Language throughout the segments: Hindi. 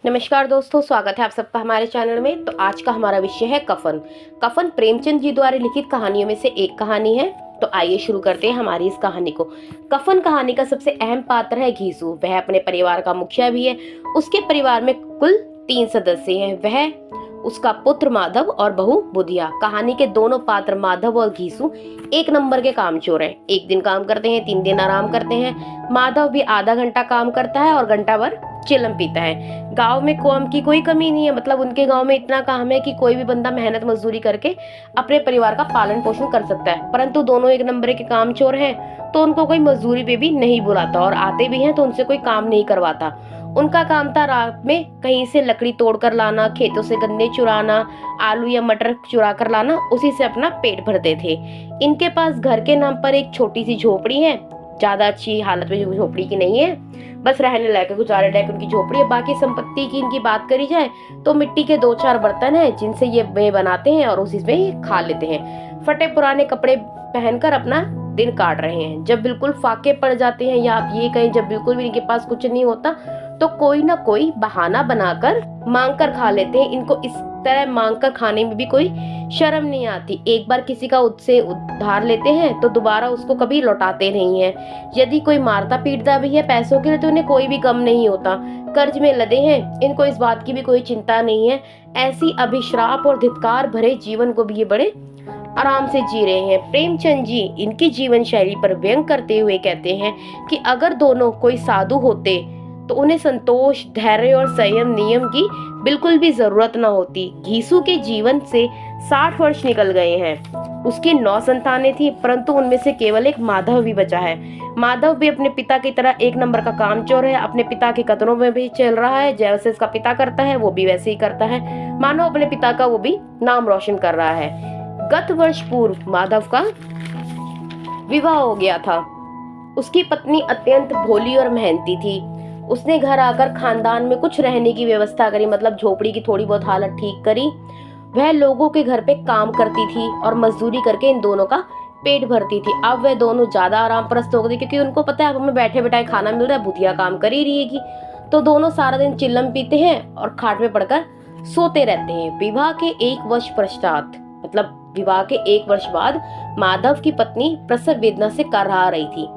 नमस्कार दोस्तों, स्वागत है आप सबका हमारे चैनल में। तो आज का हमारा विषय है कफन। कफन प्रेमचंद जी द्वारा लिखित कहानियों में से एक कहानी है। तो आइए शुरू करते हैं हमारी इस कहानी को। कफन कहानी का सबसे अहम पात्र है घीसू। वह अपने परिवार का मुखिया भी है। उसके परिवार में कुल 3 सदस्य हैं। वह, उसका पुत्र माधव और बहू बुधिया। कहानी के दोनों पात्र माधव और घीसू एक नंबर के कामचोर हैं। एक दिन काम करते हैं, 3 दिन आराम करते हैं। माधव भी आधा घंटा काम करता है और घंटा भर चिलम पीता है। गांव में काम की कोई कमी नहीं है। मतलब उनके गांव में इतना काम है कि कोई भी बंदा मेहनत मजदूरी करके अपने परिवार का पालन पोषण कर सकता है। परंतु दोनों एक नंबर के कामचोर हैं, तो उनको कोई मजदूरी पे भी नहीं बुलाता, और आते भी हैं तो उनसे कोई काम नहीं करवाता। उनका काम था रात में कहीं से लकड़ी तोड़ कर लाना, खेतों से गन्ने चुराना, आलू या मटर चुरा कर लाना, उसी से अपना पेट भरते थे। इनके पास घर के नाम पर एक छोटी सी झोपड़ी है। ज्यादा अच्छी हालत में झोपड़ी की नहीं है, बस रहने लायक गुजारे लायक उनकी झोपड़ी है। बाकी संपत्ति की इनकी बात करी जाए तो मिट्टी के 2-4 बर्तन हैं, जिनसे ये बनाते हैं और उसी में ये खा लेते हैं। फटे पुराने कपड़े पहनकर अपना दिन काट रहे हैं। जब बिल्कुल फाके पड़ जाते हैं, या आप ये कहें जब बिल्कुल भी इनके पास कुछ नहीं होता, तो कोई ना कोई बहाना बनाकर मांग कर खा लेते हैं। इनको इस तरह मांग कर खाने में भी कोई शर्म नहीं आती। एक बार किसी का उससे उधार लेते हैं तो दोबारा उसको कभी लौटाते नहीं हैं। यदि कोई मारता पीटता भी है पैसों के लिए तो इन्हें कोई भी गम नहीं होता। कर्ज में लदे हैं, इनको इस बात की भी कोई चिंता नहीं है। ऐसी अभिश्राप और धिक्कार भरे जीवन को भी ये बड़े आराम से जी रहे हैं। प्रेमचंद जी इनकी जीवन शैली पर व्यंग करते हुए कहते हैं कि अगर दोनों कोई साधु होते तो उन्हें संतोष, धैर्य और संयम नियम की बिल्कुल भी जरूरत न होती। घीसू के जीवन से 60 वर्ष निकल गए हैं। उसकी 9 संतानें थी, परंतु उनमें से केवल एक माधव भी बचा है। माधव भी अपने पिता की तरह एक नंबर का कामचोर है। अपने पिता के कदमों में भी चल रहा है। जैसे इसका पिता करता है वो भी वैसे ही करता है। मानो अपने पिता का वो भी नाम रोशन कर रहा है। गत वर्ष पूर्व माधव का विवाह हो गया था। उसकी पत्नी अत्यंत भोली और मेहनती थी। उसने घर आकर खानदान में कुछ रहने की व्यवस्था करी, मतलब झोपड़ी की थोड़ी बहुत हालत ठीक करी। वह लोगों के घर पे काम करती थी और मजदूरी करके इन दोनों का पेट भरती थी। अब वह दोनों ज्यादा आराम परस्त हो गए, क्योंकि उनको पता है अब हमें बैठे बैठाए खाना मिल रहा है, बुधिया काम कर ही रहेगी। तो दोनों सारा दिन चिल्लम पीते हैं और खाट में पड़कर सोते रहते हैं। विवाह के 1 वर्ष पश्चात, मतलब विवाह के 1 वर्ष बाद, माधव की पत्नी प्रसव वेदना से कराह रही थी।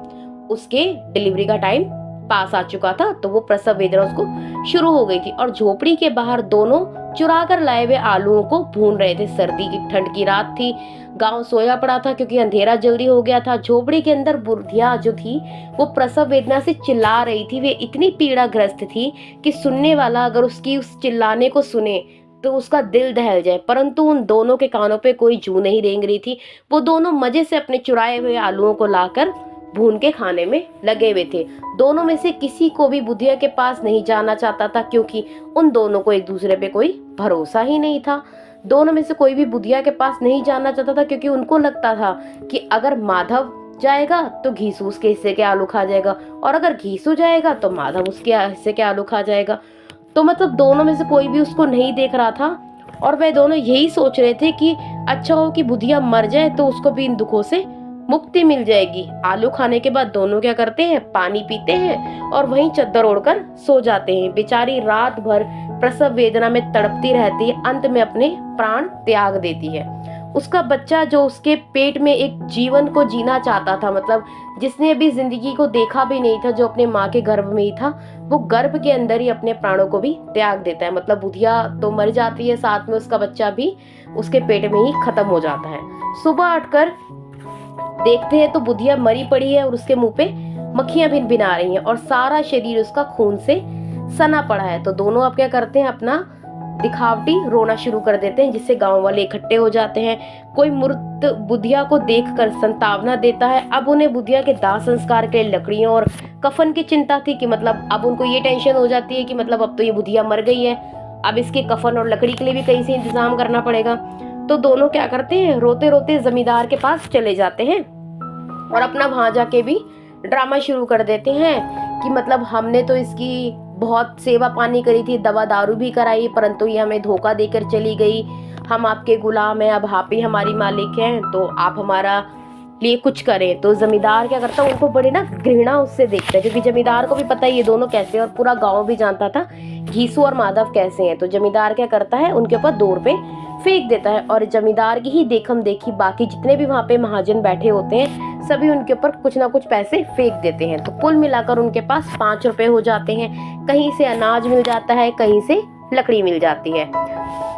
उसके डिलीवरी का टाइम पास आ चुका था, तो वो प्रसव वेदना उसको शुरू हो गई थी, और झोपड़ी के बाहर दोनों चुरा कर लाए हुए आलूओं को भून रहे थे। सर्दी की ठंड की रात थी। गांव सोया पड़ा था क्योंकि अंधेरा जल्दी हो गया था। झोपड़ी के अंदर बुधिया जो थी वो प्रसव वेदना से चिल्ला रही थी। वे इतनी पीड़ाग्रस्त थी कि सुनने वाला अगर उसकी उस चिल्लाने को सुने तो उसका दिल दहल जाए, परंतु उन दोनों के कानों पे कोई जू नहीं रेंग रही थी। वो दोनों मजे से अपने चुराए हुए आलूओं को लाकर भून के खाने में लगे हुए थे। दोनों में से किसी को भी बुधिया के पास नहीं जाना चाहता था, क्योंकि उन दोनों को एक दूसरे पे कोई भरोसा ही नहीं था। दोनों में से कोई भी बुधिया के पास नहीं जाना चाहता था, क्योंकि उनको लगता था कि अगर माधव जाएगा तो घीसू उसके हिस्से के आलू खा जाएगा, और अगर घीसू जाएगा तो माधव उसके हिस्से के आलू खा जाएगा। तो मतलब दोनों में से कोई भी उसको नहीं देख रहा था, और वह दोनों यही सोच रहे थे कि अच्छा हो कि बुधिया मर जाए तो उसको भी इन दुखों से मुक्ति मिल जाएगी। आलू खाने के बाद दोनों क्या करते हैं, पानी पीते हैं और वहीं चद्दर ओढ़कर सो जाते हैं। बेचारी रात भर प्रसव वेदना में तड़पती रहती है, अंत में अपने प्राण त्याग देती है। उसका बच्चा जो उसके पेट में एक जीवन को जीना चाहता था, मतलब जिसने अभी जिंदगी को देखा भी नहीं था, जो अपने माँ के गर्भ में ही था, वो गर्भ के अंदर ही अपने प्राणों को भी त्याग देता है। मतलब बुधिया तो मर जाती है, साथ में उसका बच्चा भी उसके पेट में ही खत्म हो जाता है। सुबह उठकर देखते हैं तो बुधिया मरी पड़ी है और उसके मुंह पे मक्खियां भिन भिना रही हैं और सारा शरीर उसका खून से सना पड़ा है। तो दोनों अब क्या करते हैं, अपना दिखावटी रोना शुरू कर देते हैं, जिससे गांव वाले इकट्ठे हो जाते हैं। कोई मृत बुधिया को देखकर संतावना देता है। अब उन्हें बुधिया के दाह संस्कार के लिए लकड़ियों और कफन की चिंता थी, कि मतलब अब उनको ये टेंशन हो जाती है कि मतलब अब तो ये बुधिया मर गई है, अब इसके कफन और लकड़ी के लिए भी कहीं से इंतजाम करना पड़ेगा। तो दोनों क्या करते हैं, रोते रोते जमींदार के पास चले जाते हैं और अपना वहां जाके भी ड्रामा शुरू कर देते हैं कि मतलब हमने तो इसकी बहुत सेवा पानी करी थी, दवा दारू भी कराई, परंतु ये हमें धोखा देकर चली गई। हम आपके गुलाम हैं, अब आप ही हमारी मालिक हैं, तो आप हमारा लिए कुछ करें। तो जमींदार क्या करता है, उनको बड़े ना घृणा उससे देखता है, क्योंकि जमींदार को भी पता है ये दोनों कैसे हैं और पूरा गांव भी जानता था घीसू और माधव कैसे हैं। तो जमींदार क्या करता है, उनके ऊपर 2 रुपए फेंक देता है और जमींदार की ही देखम देखी बाकी जितने भी वहाँ पे महाजन बैठे होते हैं सभी उनके ऊपर कुछ ना कुछ पैसे फेंक देते हैं। तो कुल मिलाकर उनके पास 5 रुपए हो जाते हैं। कहीं से अनाज मिल जाता है, कहीं से लकड़ी मिल जाती है।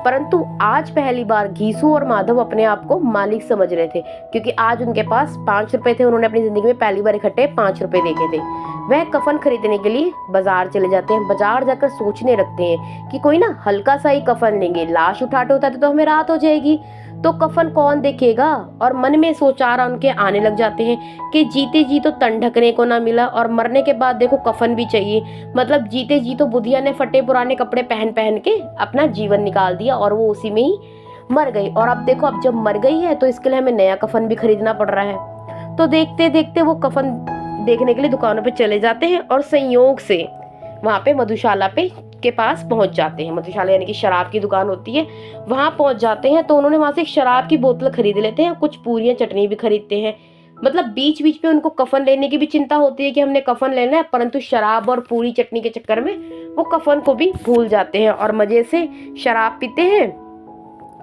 परंतु आज पहली बार घीसू और माधव अपने आप को मालिक समझ रहे थे, क्योंकि आज उनके पास 5 रुपए थे। उन्होंने अपनी जिंदगी में पहली बार इकट्ठे 5 रुपए देखे थे। वह कफन खरीदने के लिए बाजार चले जाते हैं। बाजार जाकर सोचने लगते हैं कि कोई ना हल्का सा ही कफन लेंगे, लाश उठाते उठाते तो हमें रात हो जाएगी, तो कफन कौन देखेगा। और मन में सोचारा उनके आने लग जाते हैं कि जीते जी तो तन ढकने को ना मिला और मरने के बाद देखो कफन भी चाहिए। मतलब जीते जी तो बुधिया ने फटे पुराने कपड़े पहन पहन के अपना जीवन निकाल दिया और वो उसी में ही मर गई। और अब देखो, अब जब मर गई है तो इसके लिए हमें नया कफन भी खरीदना पड़ रहा है। तो देखते देखते वो कफन देखने के लिए दुकानों पे चले जाते हैं और संयोग से वहाँ पे मधुशाला के पास पहुंच जाते हैं। मधुशाला यानी कि शराब की दुकान होती है, वहां पहुंच जाते हैं। तो उन्होंने वहां से एक शराब की बोतल खरीद लेते हैं, कुछ पूरियां चटनी भी खरीदते हैं। मतलब बीच बीच पे उनको कफन लेने की भी चिंता होती है कि हमने कफन लेना है, परंतु शराब और पूरी चटनी के चक्कर में वो कफन को भी भूल जाते हैं और मजे से शराब पीते हैं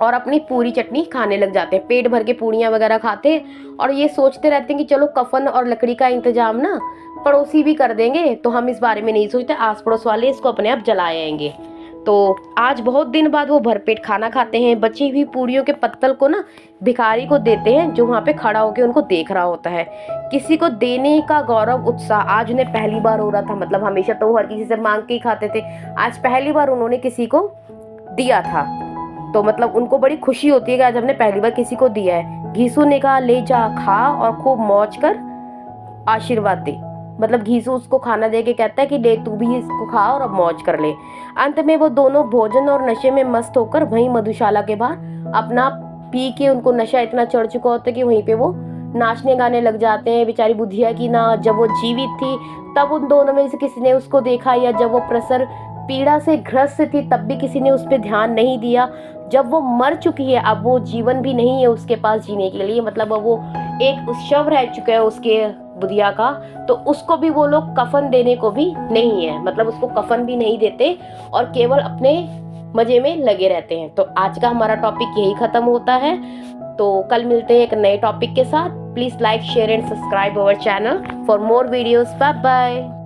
और अपनी पूरी चटनी खाने लग जाते हैं। पेट भर के पूड़ियाँ वगैरह खाते हैं और ये सोचते रहते हैं कि चलो कफन और लकड़ी का इंतजाम ना पड़ोसी भी कर देंगे, तो हम इस बारे में नहीं सोचते, आस पड़ोस वाले इसको अपने आप जला आएंगे। तो आज बहुत दिन बाद वो भरपेट खाना खाते हैं। बची हुई पूड़ियों के पत्तल को ना भिखारी को देते हैं, जो वहाँ पे खड़ा होकर उनको देख रहा होता है। किसी को देने का गौरव उत्साह आज उन्हें पहली बार हो रहा था। मतलब हमेशा तो हर किसी से मांग के ही खाते थे, आज पहली बार उन्होंने किसी को दिया था। तो मतलब उनको बड़ी खुशी होती है कि आज हमने पहली बार किसी को दिया है। घीसू ने कहा, ले जा, खा और खूब मौज कर, आशीर्वाद दे। मतलब घीसू उसको खाना दे के कहता है कि ले तू भी इसको खा और अब मौज कर ले। अंत में वो दोनों भोजन और नशे में मस्त होकर वहीं मधुशाला के बाहर अपना पी के, उनको नशा इतना चढ़ चुका होता है कि वहीं पे वो नाचने गाने लग जाते हैं। बेचारी बुधिया की ना, जब वो जीवित थी तब उन दोनों में से किसी ने उसको देखा, या जब वो प्रसर पीड़ा से ग्रस्त थी तब भी किसी ने उस पर ध्यान नहीं दिया। जब वो मर चुकी है, अब वो जीवन भी नहीं है उसके पास जीने के लिए, मतलब अब वो एक शव रह चुका है उसके बुधिया का, तो उसको भी वो लोग कफन देने को भी नहीं है, मतलब उसको कफन भी नहीं देते और केवल अपने मजे में लगे रहते हैं। तो आज का हमारा टॉपिक यही खत्म होता है। तो कल मिलते हैं एक नए टॉपिक के साथ। Please like, share and subscribe our channel for more videos. Bye bye.